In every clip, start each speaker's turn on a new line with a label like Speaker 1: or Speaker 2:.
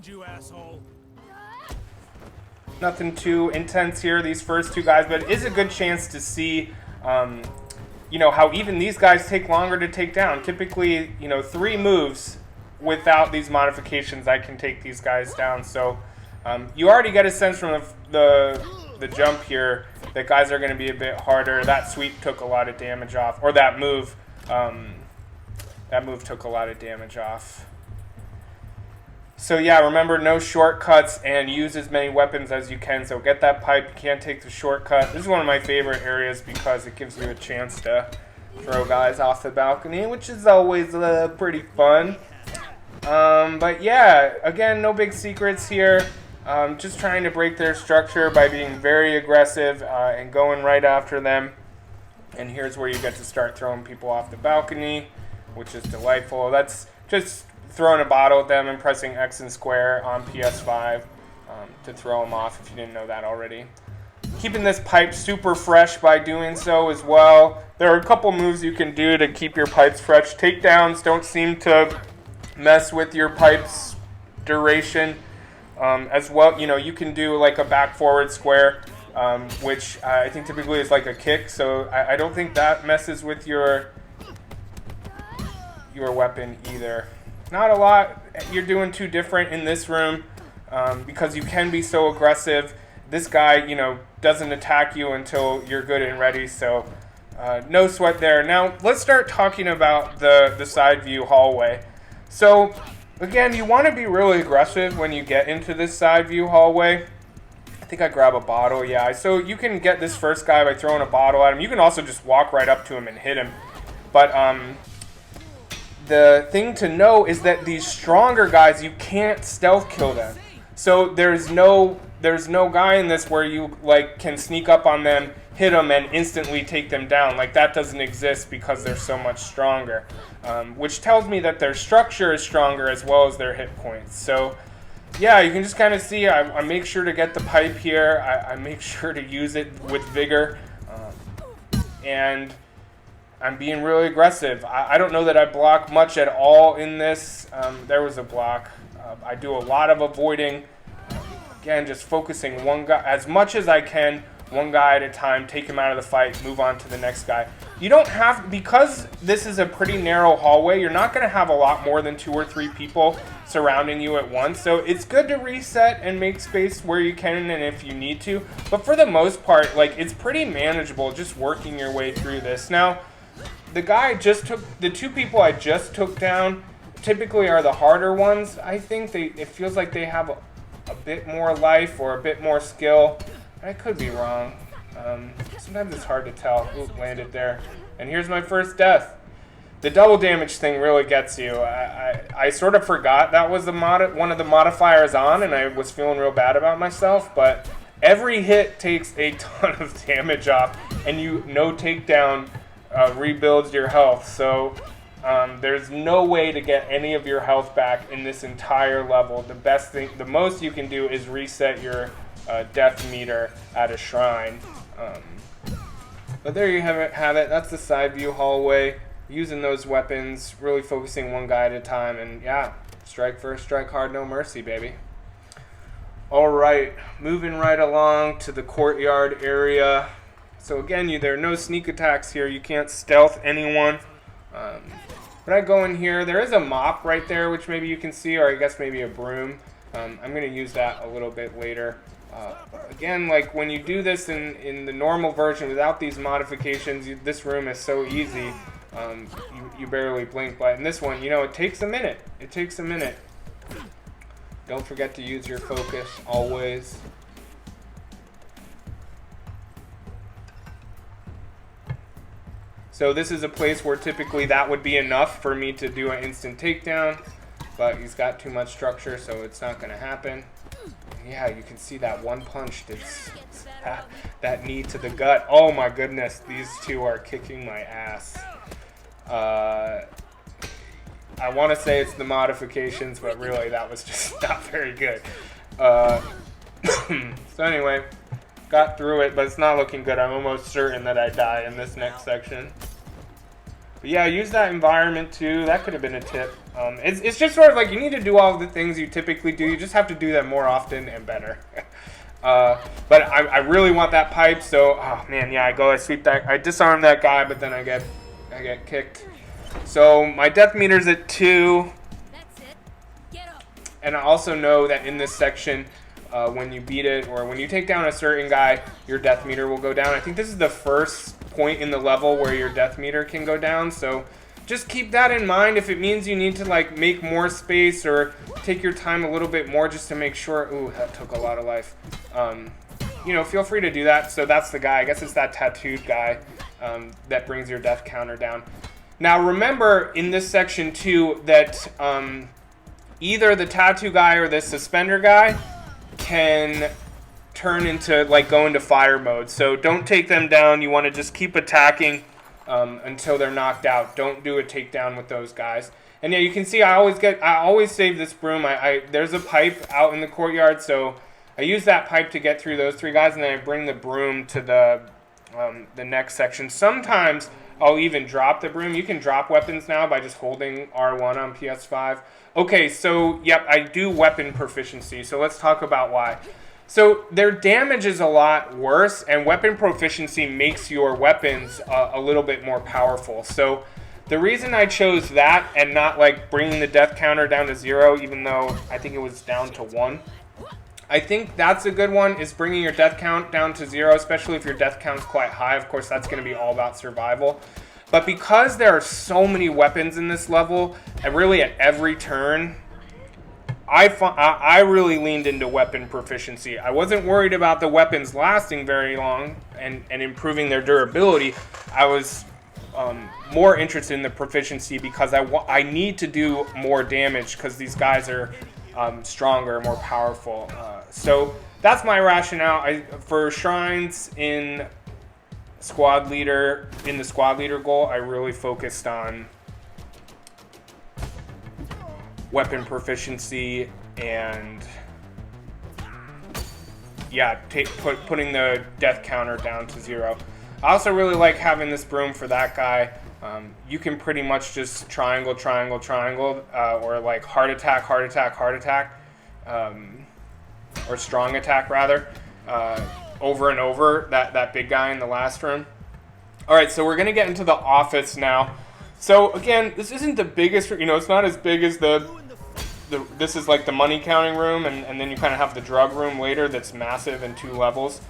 Speaker 1: you, asshole.
Speaker 2: Nothing too intense here, these first two guys, but it is a good chance to see, you know, how even these guys take longer to take down. Typically, you know, 3 moves without these modifications, I can take these guys down. So you already get a sense from the jump here that guys are going to be a bit harder. That sweep took a lot of damage off, or that move took a lot of damage off. So yeah, remember, no shortcuts and use as many weapons as you can. So get that pipe, you can't take the shortcut. This is one of my favorite areas because it gives you a chance to throw guys off the balcony, which is always pretty fun. But yeah, again, no big secrets here. Just trying to break their structure by being very aggressive and going right after them. And here's where you get to start throwing people off the balcony, which is delightful. That's just throwing a bottle at them and pressing X and square on PS5 to throw them off, if you didn't know that already. Keeping this pipe super fresh by doing so as well. There are a couple moves you can do to keep your pipes fresh. Takedowns don't seem to mess with your pipe's duration as well. You know, you can do like a back forward square, which I think typically is like a kick, so I don't think that messes with your weapon either. Not a lot you're doing too different in this room because you can be so aggressive. This guy, you know, doesn't attack you until you're good and ready, so no sweat there. Now, let's start talking about the side view hallway. So, again, you want to be really aggressive when you get into this side view hallway. I think I grab a bottle, yeah. So you can get this first guy by throwing a bottle at him. You can also just walk right up to him and hit him. But the thing to know is that these stronger guys, you can't stealth kill them. So there's no guy in this where you like can sneak up on them, hit them, and instantly take them down. Like, that doesn't exist because they're so much stronger. Which tells me that their structure is stronger as well as their hit points. So yeah, you can just kind of see I make sure to get the pipe here. I make sure to use it with vigor. And I'm being really aggressive. I don't know that I block much at all in this. There was a block. I do a lot of avoiding. Again, just focusing one guy as much as I can, one guy at a time, take him out of the fight, move on to the next guy. You don't have, because this is a pretty narrow hallway, you're not going to have a lot more than 2 or 3 people surrounding you at once. So it's good to reset and make space where you can and if you need to. But for the most part, like, it's pretty manageable just working your way through this. Now, the 2 people I just took down typically are the harder ones. I think it feels like they have a bit more life or a bit more skill. I could be wrong. Sometimes it's hard to tell. Ooh, landed there. And here's my first death. The double damage thing really gets you. I sort of forgot that was one of the modifiers on, and I was feeling real bad about myself, but every hit takes a ton of damage off, and no takedown rebuilds your health. So there's no way to get any of your health back in this entire level. The most you can do is reset your death meter at a shrine. But there you have it. That's the side view hallway. Using those weapons, really focusing one guy at a time, and yeah, strike first, strike hard, no mercy, baby. All right, moving right along to the courtyard area. So again, there are no sneak attacks here. You can't stealth anyone. When I go in here, there is a mop right there, which maybe you can see, or I guess maybe a broom. I'm going to use that a little bit later. Again, like when you do this in the normal version without these modifications, this room is so easy. You barely blink, but in this one, you know, it takes a minute. It takes a minute. Don't forget to use your focus always. So this is a place where typically that would be enough for me to do an instant takedown, but he's got too much structure, so it's not going to happen. Yeah, you can see that one punch, that knee to the gut. Oh my goodness, these 2 are kicking my ass. I want to say it's the modifications, but really that was just not very good. So anyway, got through it, but it's not looking good. I'm almost certain that I die in this next section. But yeah, use that environment too. That could have been a tip. It's just sort of like you need to do all the things you typically do. You just have to do them more often and better. But I really want that pipe. So, oh man, yeah, I sweep that. I disarm that guy, but then I get kicked. So my death meter's at 2. And I also know that in this section, when you beat it or when you take down a certain guy, your death meter will go down. I think this is the first point in the level where your death meter can go down. So just keep that in mind. If it means you need to like make more space or take your time a little bit more just to make sure. Ooh, that took a lot of life. You know, feel free to do that. So that's the guy. I guess it's that tattooed guy that brings your death counter down. Now remember in this section too that either the tattoo guy or the suspender guy can turn into, like, go into fire mode. So don't take them down. You want to just keep attacking until they're knocked out. Don't do a takedown with those guys. And yeah, you can see I always save this broom. There's a pipe out in the courtyard, so I use that pipe to get through those 3 guys, and then I bring the broom to the next section. Sometimes I'll even drop the broom. You can drop weapons now by just holding R1 on PS5. Okay, so, yep, I do weapon proficiency, so let's talk about why. So their damage is a lot worse, and weapon proficiency makes your weapons a little bit more powerful. So the reason I chose that and not, like, bringing the death counter down to 0, even though I think it was down to 1, I think that's a good one, is bringing your death count down to 0, especially if your death count's quite high. Of course, that's going to be all about survival. But because there are so many weapons in this level, and really at every turn, I really leaned into weapon proficiency. I wasn't worried about the weapons lasting very long and improving their durability. I was more interested in the proficiency because I need to do more damage because these guys are stronger, more powerful. So that's my rationale. For shrines in the squad leader goal, I really focused on weapon proficiency and yeah, putting the death counter down to 0. I also really like having this broom for that guy. You can pretty much just triangle, triangle, triangle, or like heart attack, heart attack, heart attack, or strong attack rather, over and over, that big guy in the last room. Alright, so we're going to get into the office now. So again, this isn't the biggest, you know, it's not as big as this is like the money counting room, and then you kind of have the drug room later that's massive in 2 levels.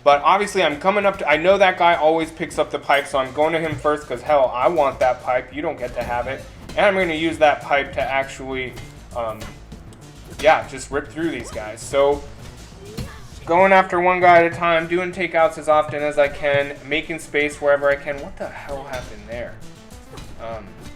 Speaker 2: But obviously I'm coming up to, I know that guy always picks up the pipe, so I'm going to him first because hell, I want that pipe, you don't get to have it. And I'm going to use that pipe to actually, yeah, just rip through these guys. So going after one guy at a time, doing takeouts as often as I can, making space wherever I can. What the hell happened there?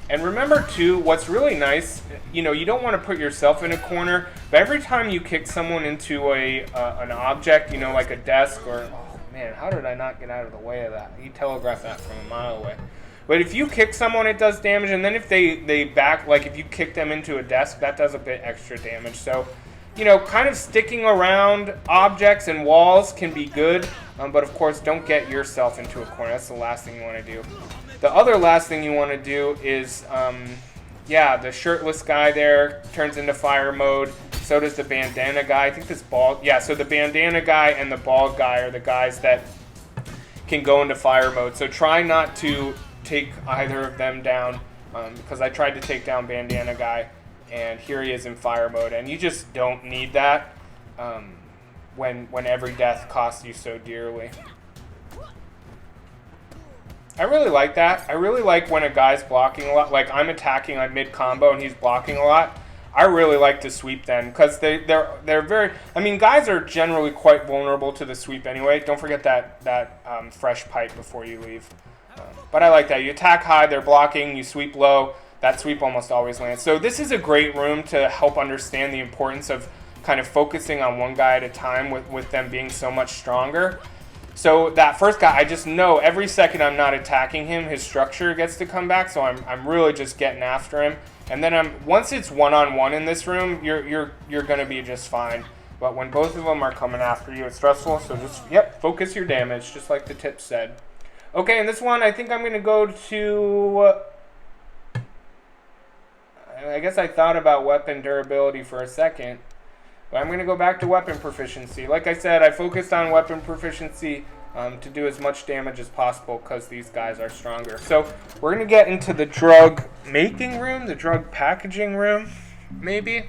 Speaker 2: And remember too, what's really nice, you know, you don't want to put yourself in a corner, but every time you kick someone into an object, you know, like a desk or, oh man, how did I not get out of the way of that? He telegraphed that from a mile away. But if you kick someone, it does damage, and then if they back, like if you kick them into a desk, that does a bit extra damage. So, you know, kind of sticking around objects and walls can be good, but of course don't get yourself into a corner. That's the last thing you want to do. The other last thing you want to do is, yeah, the shirtless guy there turns into fire mode. So does the bandana guy. I think this bald, yeah, so the bandana guy and the bald guy are the guys that can go into fire mode. So try not to take either of them down, because I tried to take down bandana guy, and here he is in fire mode. And you just don't need that when every death costs you so dearly. I really like that. I really like when a guy's blocking a lot. Like I'm attacking on mid-combo and he's blocking a lot. I really like to sweep then because they're very... I mean, guys are generally quite vulnerable to the sweep anyway. Don't forget that fresh pipe before you leave. But I like that. You attack high, they're blocking, you sweep low. That sweep almost always lands. So this is a great room to help understand the importance of kind of focusing on one guy at a time with them being so much stronger. So that first guy, I just know every second I'm not attacking him, his structure gets to come back. So I'm really just getting after him. And then once it's one-on-one in this room, you're gonna be just fine. But when both of them are coming after you, it's stressful. So just focus your damage, just like the tip said. Okay, and this one I think I'm gonna go to I guess I thought about weapon durability for a second, but I'm going to go back to weapon proficiency. Like I said, I focused on weapon proficiency to do as much damage as possible because these guys are stronger. So we're going to get into the drug making room, the drug packaging room, maybe?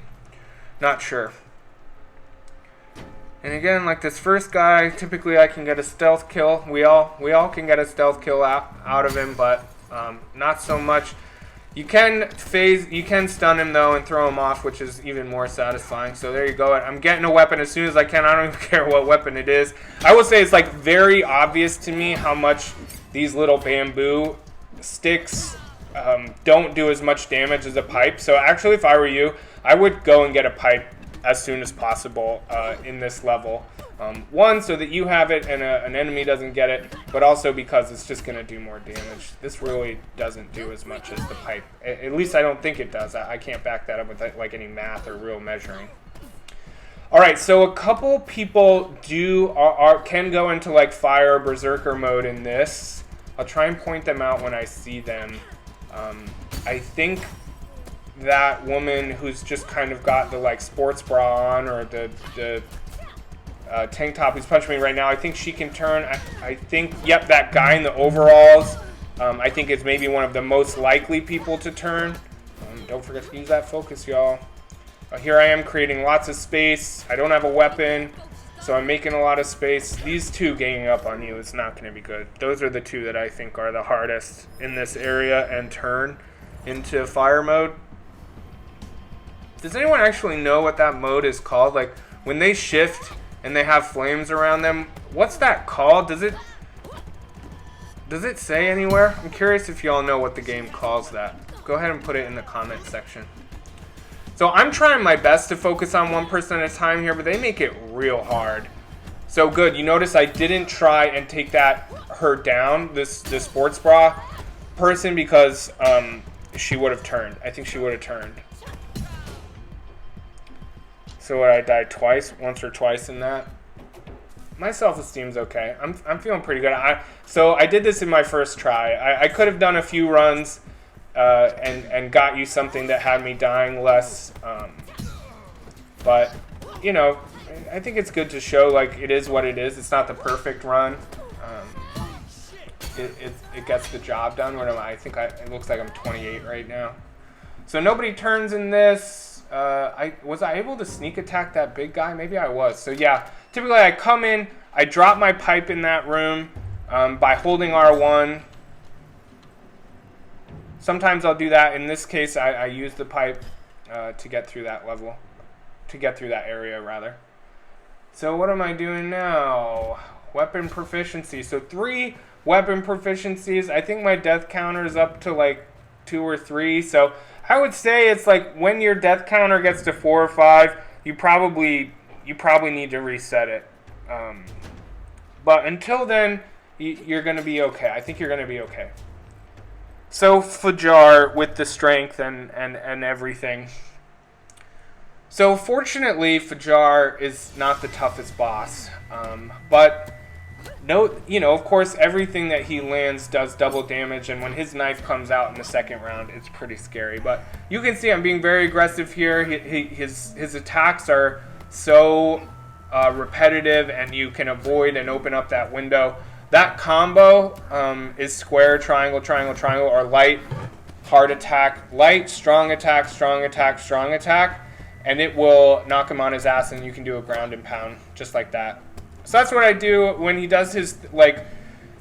Speaker 2: Not sure. And again, like this first guy, typically I can get a stealth kill. We all can get a stealth kill out of him, but not so much. You can stun him though and throw him off, which is even more satisfying. So there you go. I'm getting a weapon as soon as I can. I don't even care what weapon it is. I will say it's like very obvious to me how much these little bamboo sticks don't do as much damage as a pipe. So actually, if I were you, I would go and get a pipe as soon as possible in this level. One, so that you have it and an enemy doesn't get it, but also because it's just going to do more damage. This really doesn't do as much as the pipe. At least I don't think it does. I can't back that up with like any math or real measuring. All right, so a couple people can go into like fire or berserker mode in this. I'll try and point them out when I see them. I think that woman who's just kind of got the like sports bra on, or the tank top who's punching me right now, I think she can turn. I think, yep, that guy in the overalls, I think is maybe one of the most likely people to turn. Don't forget to use that focus, y'all. Here I am creating lots of space. I don't have a weapon, so I'm making a lot of space. These two ganging up on you is not going to be good. Those are the two that I think are the hardest in this area and turn into fire mode. Does anyone actually know what that mode is called? Like when they shift and they have flames around them, what's that called? Does it say anywhere? I'm curious if y'all know what the game calls that. Go ahead and put it in the comment section. So I'm trying my best to focus on one person at a time here, but they make it real hard. So good, you notice I didn't try and take her down, this sports bra person, because she would have turned. I think she would have turned. So would I die twice, once or twice in that? My self-esteem's okay. I'm feeling pretty good. So I did this in my first try. I could have done a few runs and got you something that had me dying less. But, you know, I think it's good to show like it is what it is. It's not the perfect run. It gets the job done. What am I? I think it looks like I'm 28 right now. So nobody turns in this. Was I able to sneak attack that big guy? Maybe I was. So yeah, typically I come in, I drop my pipe in that room by holding R1. Sometimes I'll do that. In this case, I use the pipe to get through that level, to get through that area rather. So what am I doing now? Weapon proficiency. So 3 weapon proficiencies. I think my death counter is up to like 2 or 3. So I would say it's like when your death counter gets to 4 or 5, you probably need to reset it. But until then, you're going to be okay. I think you're going to be okay. So Fajar with the strength and everything. So fortunately, Fajar is not the toughest boss. But of course, everything that he lands does double damage, and when his knife comes out in the second round, it's pretty scary. But you can see I'm being very aggressive here. His attacks are so repetitive, and you can avoid and open up that window. That combo is square, triangle, triangle, triangle, or light, hard attack, light, strong attack, strong attack, strong attack, and it will knock him on his ass, and you can do a ground and pound just like that. So that's what I do when he does his like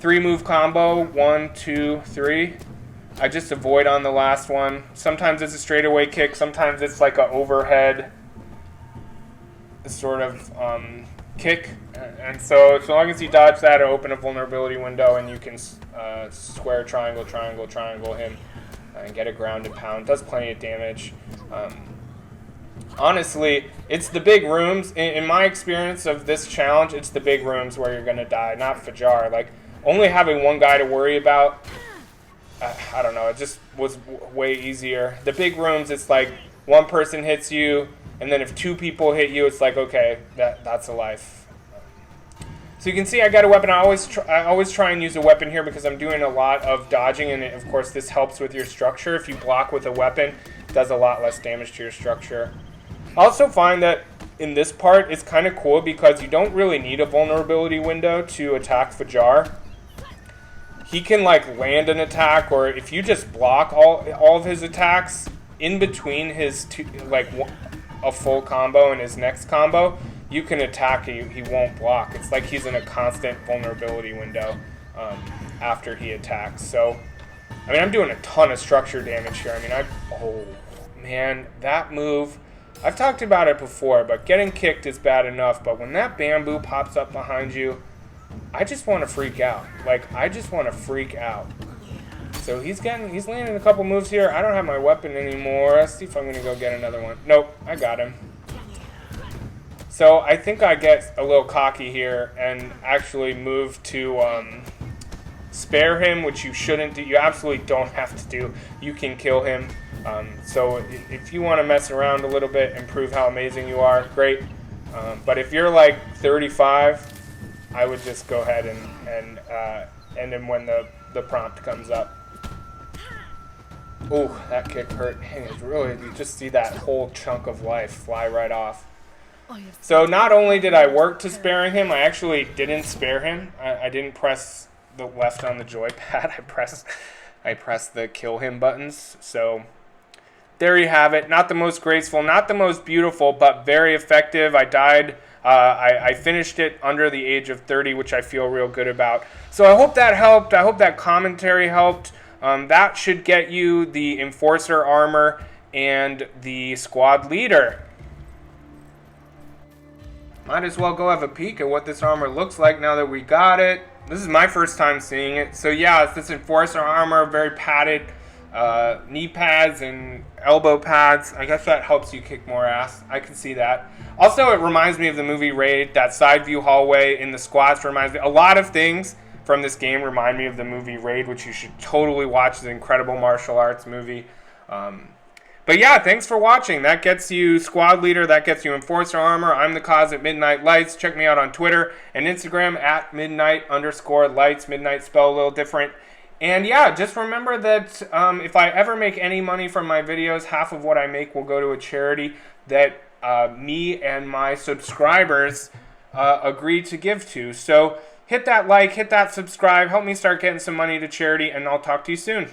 Speaker 2: 3-move combo, 1, 2, 3. I just avoid on the last one. Sometimes it's a straightaway kick. Sometimes it's like an overhead sort of kick. And so as long as you dodge that, it'll open a vulnerability window, and you can square, triangle, triangle, triangle him and get a ground and pound. Does plenty of damage. Honestly, it's the big rooms. In my experience of this challenge, it's the big rooms where you're going to die, not Fajar. Like, only having one guy to worry about, I don't know, it just was way easier. The big rooms, it's like one person hits you, and then if 2 people hit you, it's like, okay, that's a life. So you can see I got a weapon. I always try and use a weapon here because I'm doing a lot of dodging, and of course this helps with your structure. If you block with a weapon, does a lot less damage to your structure. I also find that in this part, it's kind of cool because you don't really need a vulnerability window to attack Fajar. He can like land an attack, or if you just block all of his attacks in between his a full combo and his next combo, you can attack and he won't block. It's like he's in a constant vulnerability window after he attacks. So, I mean, I'm doing a ton of structure damage here. I mean, oh man, that move, I've talked about it before, but getting kicked is bad enough, but when that bamboo pops up behind you, I just want to freak out. Like, I just want to freak out. So he's landing a couple moves here. I don't have my weapon anymore. Let's see if I'm going to go get another one. Nope, I got him. So I think I get a little cocky here and actually move to spare him, which you shouldn't do. You absolutely don't have to do. You can kill him. So if you want to mess around a little bit and prove how amazing you are, great. But if you're like 35, I would just go ahead and end him when the prompt comes up. Ooh, that kick hurt. Dang, it's really, you just see that whole chunk of life fly right off. So not only did I work to sparing him, I actually didn't spare him. I didn't press the left on the joypad. I pressed the kill him buttons. So there you have it. Not the most graceful, not the most beautiful, but very effective. I died. I finished it under the age of 30, which I feel real good about. So I hope that helped. I hope that commentary helped. That should get you the Enforcer armor and the squad leader. Might as well go have a peek at what this armor looks like now that we got it. This is my first time seeing it. So yeah, it's this Enforcer armor, very padded knee pads and elbow pads. I guess that helps you kick more ass. I can see that. Also, it reminds me of the movie Raid. That side view hallway in the squats reminds me. A lot of things from this game remind me of the movie Raid, which you should totally watch. It's an incredible martial arts movie. But yeah, thanks for watching. That gets you squad leader. That gets you Enforcer armor. I'm the cause at Midnite Lights. Check me out on Twitter and Instagram at Midnite_Lights. Midnite spelled a little different. And yeah, just remember that if I ever make any money from my videos, half of what I make will go to a charity that me and my subscribers agree to give to. So hit that like, hit that subscribe, help me start getting some money to charity, and I'll talk to you soon.